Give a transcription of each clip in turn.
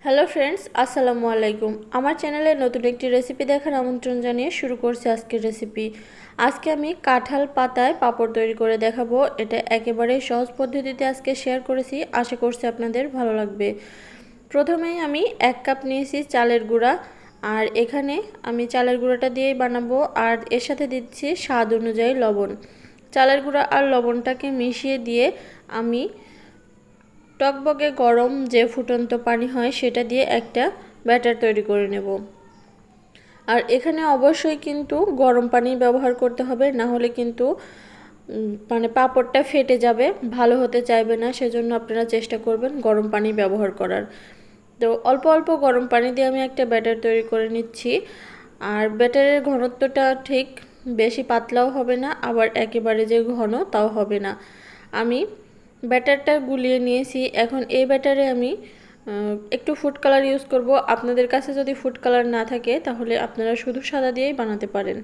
Hello friends, আসসালামু আলাইকুম। আমার চ্যানেলে নতুন একটি রেসিপি দেখার আমন্ত্রণ জানিয়ে শুরু করছি আজকের রেসিপি। আজকে আমি কাঁঠাল পাতায় পাঁপড় তৈরি করে দেখাবো। এটা একেবারে সহজ পদ্ধতিতে আজকে শেয়ার করেছি, আশা করছি আপনাদের ভালো লাগবে। প্রথমেই আমি 1 কাপ নিয়েছি চালের গুঁড়া, আর এখানে আমি চালের গুঁড়াটা দিয়েই বানাবো, আর এর সাথে দিচ্ছি স্বাদ অনুযায়ী লবণ। চালের গুঁড়া আর লবণটাকে মিশিয়ে দিয়ে আমি টকবকে গরম যে ফুটন্ত পানি হয় সেটা দিয়ে একটা ব্যাটার তৈরি করে নেব। আর এখানে অবশ্যই কিন্তু গরম পানি ব্যবহার করতে হবে, না হলে কিন্তু পাঁপড়টা ফেটে যাবে, ভালো হতে চাইবে না। সেজন্য আপনারা চেষ্টা করবেন গরম পানি ব্যবহার করার। তো অল্প অল্প গরম পানি দিয়ে আমি একটা ব্যাটার তৈরি করে নিচ্ছি। আর ব্যাটারের ঘনত্বটা ঠিক বেশি পাতলাও হবে না, আবার একেবারে যে ঘন তাও হবে না। আমি ব্যাটারটা গুলিয়ে নিয়েছি। এখন এই ব্যাটারে আমি একটু ফুড কালার ইউজ করব। আপনাদের কাছে যদি ফুড কালার না থাকে তাহলে আপনারা শুধু সাদা দিয়েই বানাতে পারেন।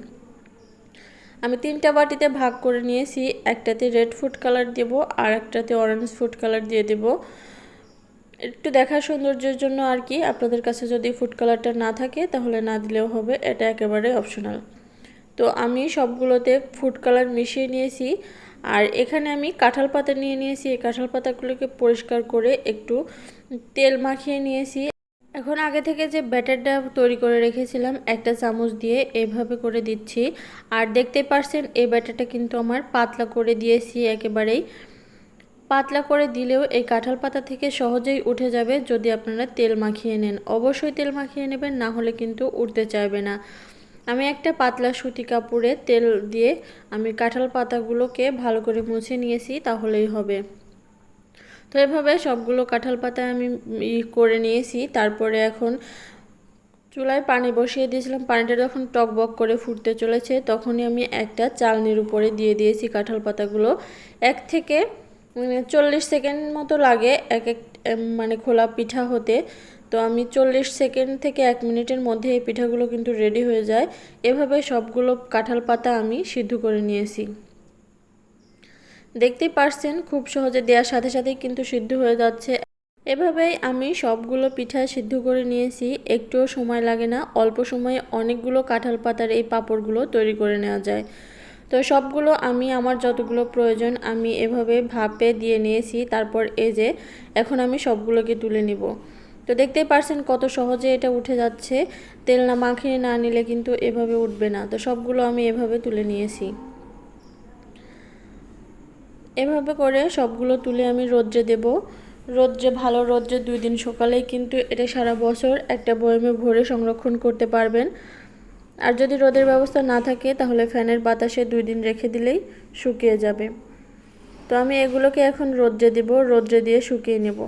আমি 3টা বাটিতে ভাগ করে নিয়েছি। একটাতে রেড ফুড কালার দেব, আর একটাতে অরেঞ্জ ফুড কালার দিয়ে দেব, একটু দেখার সৌন্দর্যের জন্য আর কি। আপনাদের কাছে যদি ফুড কালারটা না থাকে তাহলে না দিলেও হবে, এটা একেবারে অপশনাল। তো আমি সবগুলোতে ফুড কালার মিশিয়ে নিয়েছি। আর এখানে আমি কাঁঠাল পাতা নিয়ে নিয়েছি। এই কাঁঠাল পাতাগুলোকে পরিষ্কার করে একটু তেল মাখিয়ে নিয়েছি। এখন আগে থেকে যে ব্যাটারটা তৈরি করে রেখেছিলাম একটা চামচ দিয়ে এভাবে করে দিচ্ছি। আর দেখতে পাচ্ছেন এই ব্যাটারটা কিন্তু আমার পাতলা করে দিয়েছি। একেবারেই পাতলা করে দিলেও এই কাঁঠাল পাতা থেকে সহজেই উঠে যাবে যদি আপনারা তেল মাখিয়ে নেন। অবশ্যই তেল মাখিয়ে নেবেন, না হলে কিন্তু উঠতে চাইবে না। আমি একটা পাতলা সুতি কাপড়ে তেল দিয়ে আমি কাঁঠাল পাতাগুলোকে ভালো করে মুছে নিয়েছি, তাহলেই হবে। তো এভাবে সবগুলো কাঁঠাল পাতা আমি করে নিয়েছি। তারপরে এখন চুলায় পানি বসিয়ে দিয়েছিলাম। পানিটা যখন টকবক করে ফুটতে চলেছে তখনই আমি একটা চালনির উপরে দিয়ে দিয়েছি কাঁঠাল পাতাগুলো। 1 থেকে 40 সেকেন্ড মতো লাগে এক খোলা পিঠা হতে। তো আমি 40 সেকেন্ড থেকে 1 মিনিটের মধ্যে এই পিঠাগুলো কিন্তু রেডি হয়ে যায়। এভাবে সবগুলো কাঁঠাল পাতা আমি সিদ্ধ করে নিয়েছি। দেখতেই পারছেন খুব সহজে দেওয়ার সাথে সাথেই কিন্তু সিদ্ধ হয়ে যাচ্ছে। এভাবেই আমি সবগুলো পিঠা সিদ্ধ করে নিয়েছি, একটুও সময় লাগে না। অল্প সময়ে অনেকগুলো কাঁঠাল পাতার এই পাঁপড়গুলো তৈরি করে নেওয়া যায়। তো সবগুলো আমি আমার যতগুলো প্রয়োজন আমি এভাবে ভাপে দিয়ে নিয়েছি। তারপর এই যে এখন আমি সবগুলোকে তুলে নিব। তো দেখতেই পারছেন কত সহজে এটা উঠে যাচ্ছে। তেল না মাখিয়ে না নিলে কিন্তু এভাবে উঠবে না। তো সবগুলো আমি এভাবে তুলে নিয়েছি। এভাবে করে সবগুলো তুলে আমি রোদ্রে দেব। রোদ্রে, ভালো রোদ্রে 2 দিন সকালেই কিন্তু এটা সারা বছর একটা বয়মে ভরে সংরক্ষণ করতে পারবেন। আর যদি রোদের ব্যবস্থা না থাকে তাহলে ফ্যানের বাতাসে 2 দিন রেখে দিলেই শুকিয়ে যাবে। তো আমি এগুলোকে এখন রোদ্রে দেব, রোদ্রে দিয়ে শুকিয়ে নেব।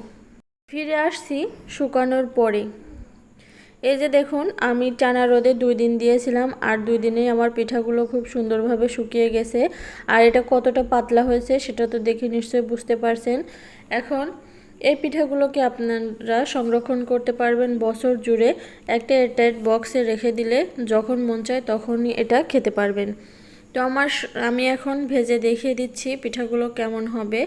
ফিরে আসছি শুকানোর পরে। এই যে দেখুন আমি টানা রোদে 2 দিন দিয়েছিলাম, আর 2 দিনেই আমার পিঠাগুলো খুব সুন্দরভাবে শুকিয়ে গেছে। আর এটা কতটা পাতলা হয়েছে সেটা তো দেখে নিশ্চয়ই বুঝতে পারছেন। এখন এই পিঠাগুলোকে আপনারা সংরক্ষণ করতে পারবেন বছর জুড়ে। একটা এয়ারটাইট বক্সে রেখে দিলে যখন মন চায় তখনই এটা খেতে পারবেন। তো আমি এখন ভেজে দেখিয়ে দিচ্ছি পিঠাগুলো কেমন হবে।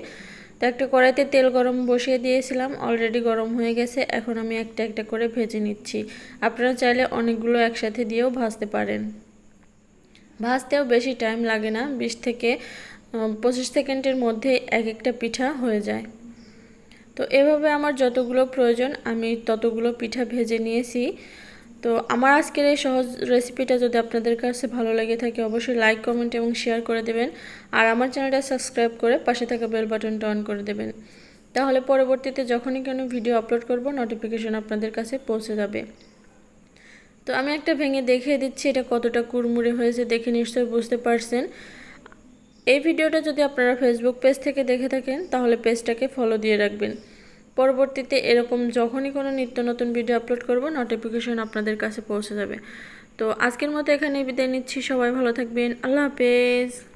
তো একটা কড়াইতে তেল গরম বসিয়ে দিয়েছিলাম, অলরেডি গরম হয়ে গেছে। এখন আমি একটা একটা করে ভেজে নিচ্ছি। আপনারা চাইলে অনেকগুলো একসাথে দিয়েও ভাজতে পারেন। ভাজতেও বেশি টাইম লাগে না, 20 থেকে 25 সেকেন্ডের মধ্যে এক একটা পিঠা হয়ে যায়। তো এভাবে আমার যতগুলো প্রয়োজন আমি ততগুলো পিঠা ভেজে নিয়েছি। তো আমার আজকের এই সহজ রেসিপিটা যদি আপনাদের কাছে ভালো লেগে থাকে অবশ্যই লাইক, কমেন্ট এবং শেয়ার করে দেবেন। আর আমার চ্যানেলটা সাবস্ক্রাইব করে পাশে থাকা বেল বাটনটা অন করে দেবেন। তাহলে পরবর্তীতে যখনই কোনো ভিডিও আপলোড করব নোটিফিকেশন আপনাদের কাছে পৌঁছে যাবে। তো আমি একটা ভেঙে দেখিয়ে দিচ্ছি এটা কতটা কুড়মুড়ে হয়েছে, দেখে নিশ্চয়ই বুঝতে পারছেন। এই ভিডিওটা যদি আপনারা ফেসবুক পেজ থেকে দেখে থাকেন তাহলে পেজটাকে ফলো দিয়ে রাখবেন। পরবর্তীতে এরকম যখনই কোনো নিত্য নতুন ভিডিও আপলোড করব নোটিফিকেশন আপনাদের কাছে পৌঁছে যাবে। তো আজকের মতো এখানেই বিদায় নিচ্ছি। সবাই ভালো থাকবেন। আল্লাহ হাফেজ।